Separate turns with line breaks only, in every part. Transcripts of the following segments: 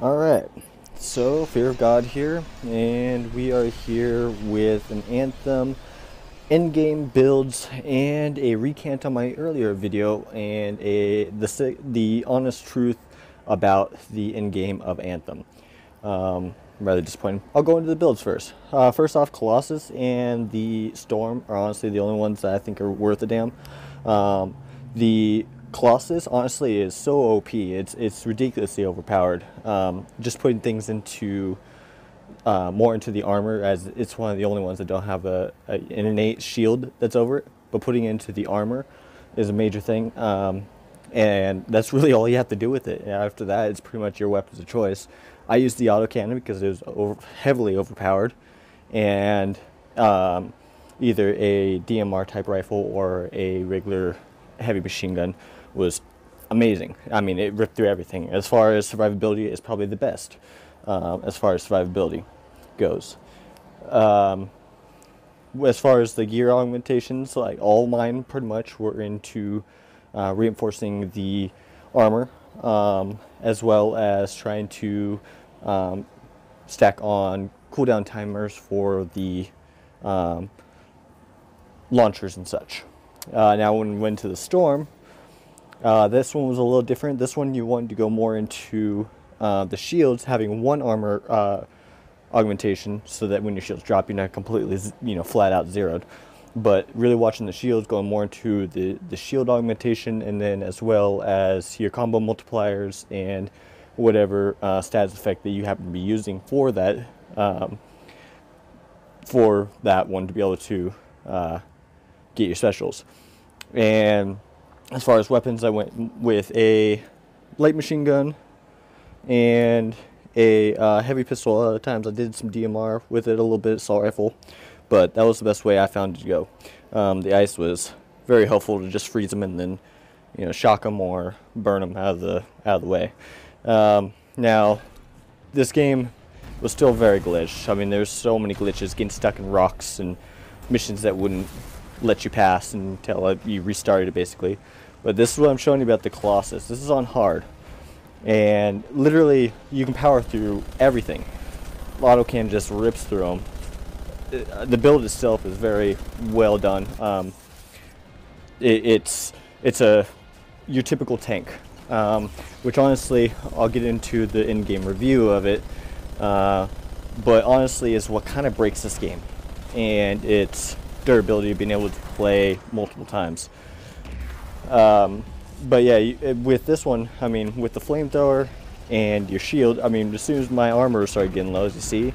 Alright, so Fear of God here, and we are here with an Anthem endgame builds and a recant on my earlier video and the honest truth about the endgame of Anthem. Rather disappointing. I'll go into the builds first. First off, Colossus and the Storm are honestly the only ones that I think are worth a damn. The Colossus honestly is so OP. It's ridiculously overpowered. Just putting things into more into the armor, as it's one of the only ones that don't have an innate shield that's over it. But putting it into the armor is a major thing, and that's really all you have to do with it. And after that, it's pretty much your weapons of choice. I used the autocannon because it was heavily overpowered, and either a DMR type rifle or a regular heavy machine gun was amazing. I mean, it ripped through everything. As far as survivability, it's probably the best as far as survivability goes. As far as the gear augmentations, like all mine pretty much were into reinforcing the armor, as well as trying to stack on cooldown timers for the launchers and such. Now when we went to the Storm, this one was a little different. This one you wanted to go more into the shields having one armor augmentation, so that when your shields drop, you're not completely, flat out zeroed. But really watching the shields, going more into the shield augmentation, and then as well as your combo multipliers and whatever status effect that you happen to be using for that one to be able to get your specials. And as far as weapons, I went with a light machine gun and a heavy pistol. A lot of times I did some DMR with it, a little bit assault rifle, but that was the best way I found to go. The ice was very helpful to just freeze them and then, shock them or burn them out of the way. Now, this game was still very glitched. I mean, there's so many glitches, getting stuck in rocks and missions that wouldn't let you pass until you restarted it, basically. But this is what I'm showing you about the Colossus. This is on hard, and literally you can power through everything. Autocannon just rips through them. The build itself is very well done. It's your typical tank, which honestly I'll get into the in-game review of it. But honestly, is what kind of breaks this game, and its durability of being able to play multiple times. But yeah, with this one, I mean, with the flamethrower and your shield, I mean, as soon as my armor started getting low, as you see,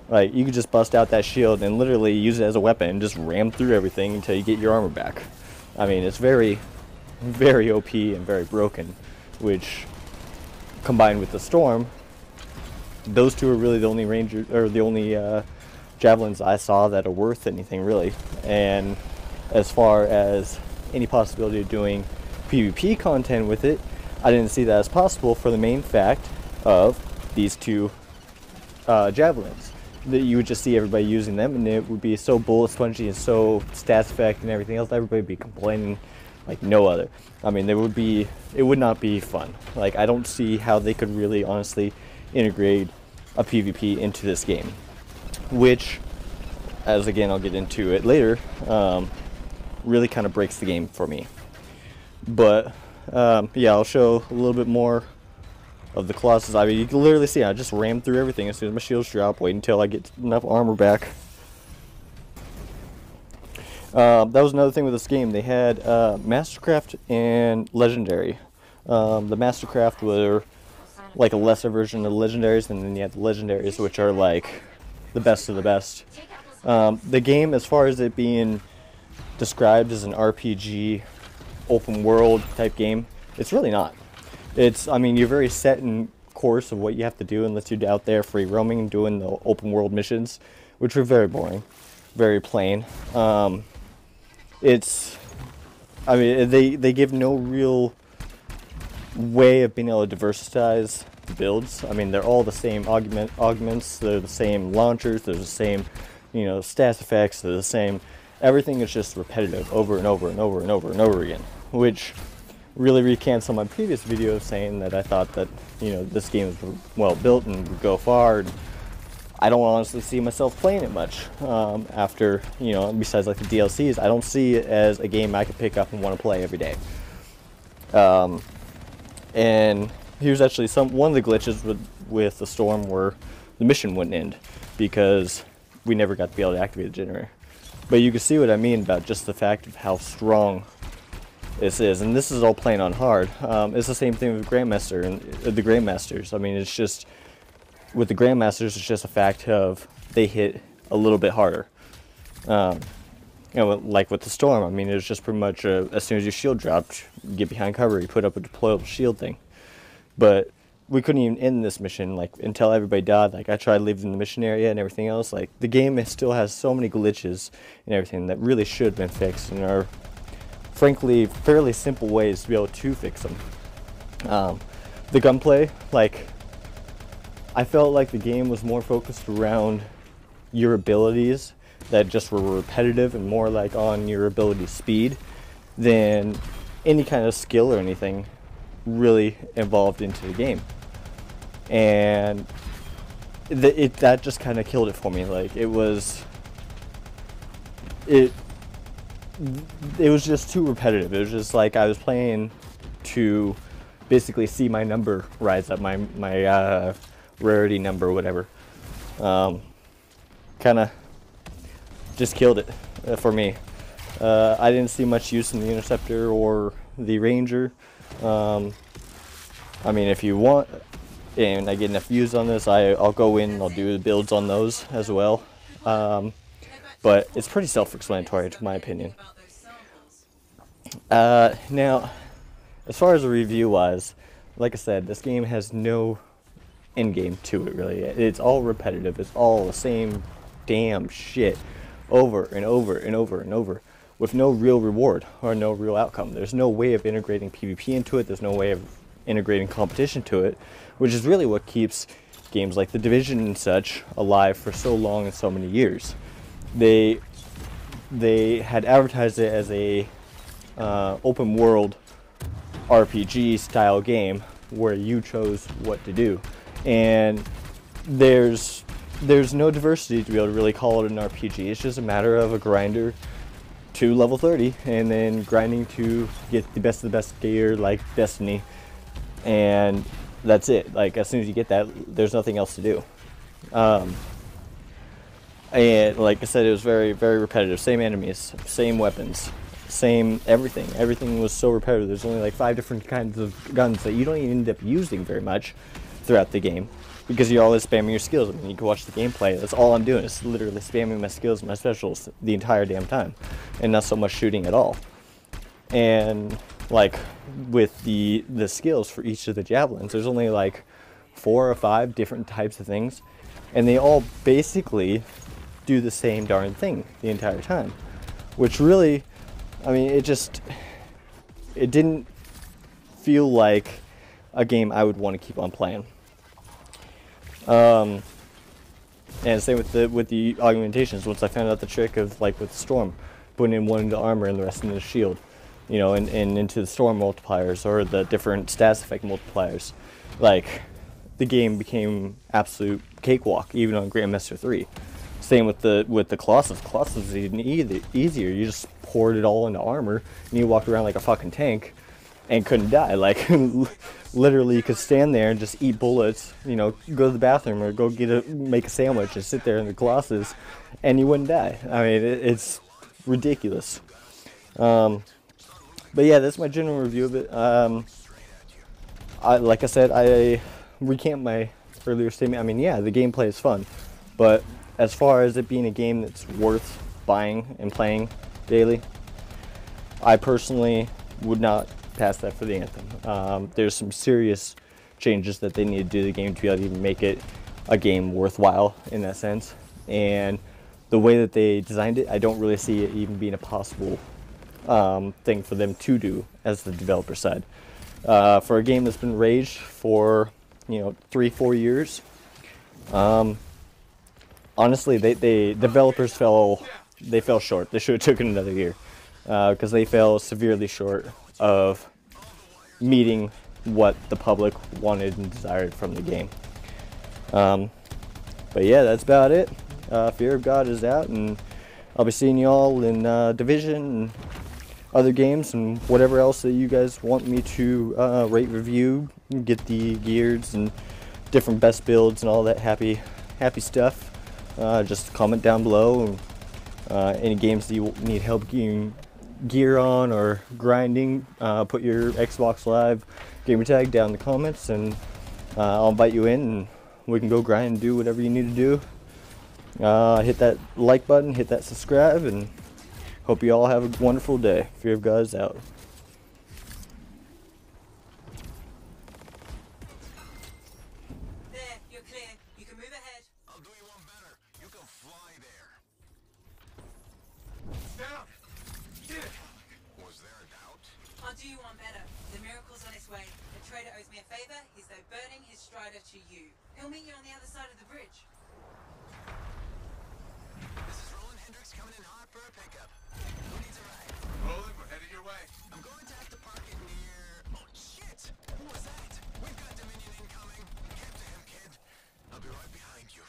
like, you could just bust out that shield and literally use it as a weapon and just ram through everything until you get your armor back. I mean, it's very, very OP and very broken, which, combined with the Storm, those two are really the only ranger, or the only javelins I saw that are worth anything, really. And as far as any possibility of doing PvP content with it, I didn't see that as possible, for the main fact of these two javelins. That you would just see everybody using them, and it would be so bullet spongy and so stats effect and everything else, everybody would be complaining like no other. I mean, it would not be fun. Like, I don't see how they could really honestly integrate a PvP into this game, which, as again I'll get into it later, really kind of breaks the game for me. But yeah, I'll show a little bit more of the Colossus. I mean, you can literally see I just rammed through everything as soon as my shields drop, wait until I get enough armor back. That was another thing with this game. They had Mastercraft and Legendary. The Mastercraft were like a lesser version of the Legendaries, and then you have the Legendaries, which are like the best of the best. The game, as far as it being described as an RPG open world type game, it's really not. I mean, you're very set in course of what you have to do unless you're out there free roaming and doing the open world missions, which are very boring, very plain. I mean, they give no real way of being able to diversitize the builds. I mean, they're all the same augments, they're the same launchers, they're the same, stats effects, they're the same. Everything is just repetitive over and over and over and over and over again, which really recancel my previous video of saying that I thought that, you know, this game was well built and would go far. And I don't honestly see myself playing it much after, you know, besides like the DLCs. I don't see it as a game I could pick up and want to play every day. And here's actually one of the glitches with the storm where the mission wouldn't end because we never got to be able to activate the generator. But you can see what I mean about just the fact of how strong this is, and this is all playing on hard. It's the same thing with Grandmaster and the Grandmasters. I mean, it's just with the Grandmasters, it's just a fact of they hit a little bit harder. You know, like with the storm, I mean, it was just pretty much as soon as your shield dropped, you get behind cover, you put up a deployable shield thing. But we couldn't even end this mission like until everybody died. Like I tried leaving the mission area and everything else. Like the game still has so many glitches and everything that really should have been fixed and are frankly fairly simple ways to be able to fix them. The gunplay, like I felt like the game was more focused around your abilities that just were repetitive and more like on your ability speed than any kind of skill or anything really involved into the game. And that just kind of killed it for me. Like it was just too repetitive. It was just like I was playing to basically see my number rise up, my rarity number or whatever. Kind of just killed it for me. I didn't see much use in the Interceptor or the Ranger. I mean, if you want, and I get enough views on this, I'll go in and I'll do the builds on those as well. But it's pretty self-explanatory to my opinion. Now, as far as the review-wise, like I said, this game has no endgame to it, really. It's all repetitive. It's all the same damn shit over and over and over and over with no real reward or no real outcome. There's no way of integrating PvP into it. There's no way of integrating competition to it, which is really what keeps games like The Division and such alive for so long and so many years. They had advertised it as a open world RPG style game where you chose what to do, and there's no diversity to be able to really call it an RPG. It's just a matter of a grinder to level 30 and then grinding to get the best of the best gear like Destiny, and that's it. Like as soon as you get that, there's nothing else to do. And like I said, it was very, very repetitive. Same enemies, same weapons, same everything. Everything was so repetitive. There's only like 5 different kinds of guns that you don't even end up using very much throughout the game because you're always spamming your skills. I mean, you can watch the gameplay. That's all I'm doing is literally spamming my skills and my specials the entire damn time, and not so much shooting at all. And like with the skills for each of the javelins, there's only like 4 or 5 different types of things, and they all basically do the same darn thing the entire time, which really, I mean, it didn't feel like a game I would want to keep on playing. And same with the augmentations. Once I found out the trick of like with Storm, putting in one into armor and the rest into the shield, you know, and into the Storm multipliers or the different stats effect multipliers, like the game became absolute cakewalk even on Grandmaster 3. Same with the Colossus. Colossus is even easier. You just poured it all into armor and you walked around like a fucking tank and couldn't die. Like literally you could stand there and just eat bullets, you know, go to the bathroom or go make a sandwich and sit there in the Colossus and you wouldn't die. I mean, it's ridiculous. But yeah, that's my general review of it. Like I said, I recant my earlier statement. I mean, yeah, the gameplay is fun, but as far as it being a game that's worth buying and playing daily, I personally would not pass that for the Anthem. There's some serious changes that they need to do to the game to be able to even make it a game worthwhile in that sense. And the way that they designed it, I don't really see it even being a possible thing for them to do as the developer side. For a game that's been raged for, you know, 3-4 years, honestly, the developers fell short. They should have taken another year because they fell severely short of meeting what the public wanted and desired from the game. But yeah, that's about it. Fear of God is out, and I'll be seeing y'all in Division and other games and whatever else that you guys want me to rate, review, get the gears and different best builds and all that happy stuff. Just comment down below. Any games that you need help getting gear on or grinding, put your Xbox Live gamer tag down in the comments, and I'll invite you in and we can go grind and do whatever you need to do. Hit that like button, hit that subscribe, and hope you all have a wonderful day. Fear of God is out.
There, you're clear. You can move ahead.
I'll do you one better. You can fly there.
Down! Get it!
Was there a doubt?
I'll do you one better. The miracle's on its way. The trader owes me a favor. He's though burning his strider to you. He'll meet you on the other side of the bridge.
This is Roland Hendricks coming in hot for a pickup. Who needs a ride?
Roland, we're headed your way.
I'm going to have to park it near... Oh, shit! Who was that? We've got Dominion incoming. Get to him, kid. I'll be right behind you.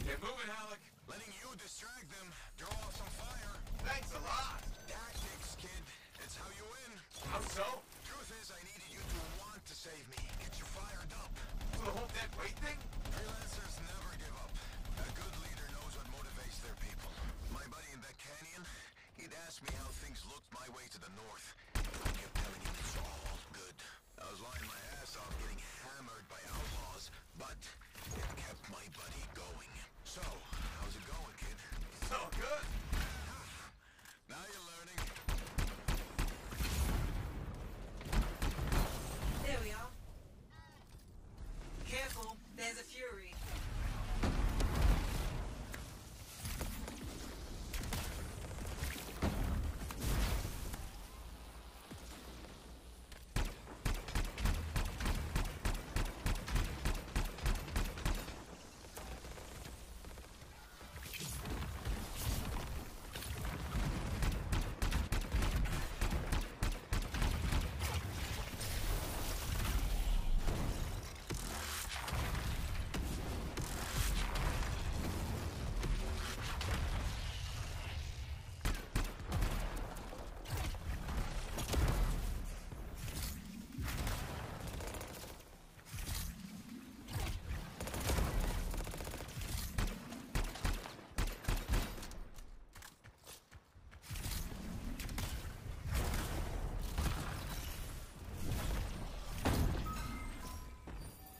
Get moving, Halleck.
Letting you distract them. Draw off some fire.
Thanks a lot.
Tactics, kid. It's how you win.
How so?
Truth is, I needed you to want to save me. Get you fired up.
For the whole dead weight thing?
Freelancers never give up. A good leader knows what motivates their people. My buddy in that canyon, he'd ask me how things looked my way to the north. I kept telling him it's all good. I was lying my ass off getting hammered by outlaws, but it kept my buddy going. So, how's it going, kid?
So good.
Now you're learning.
There we are. Careful, there's a fury.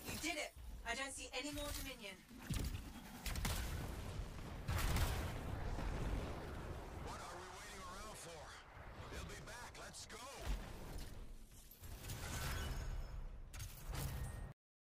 You did it. I don't see any more Dominion.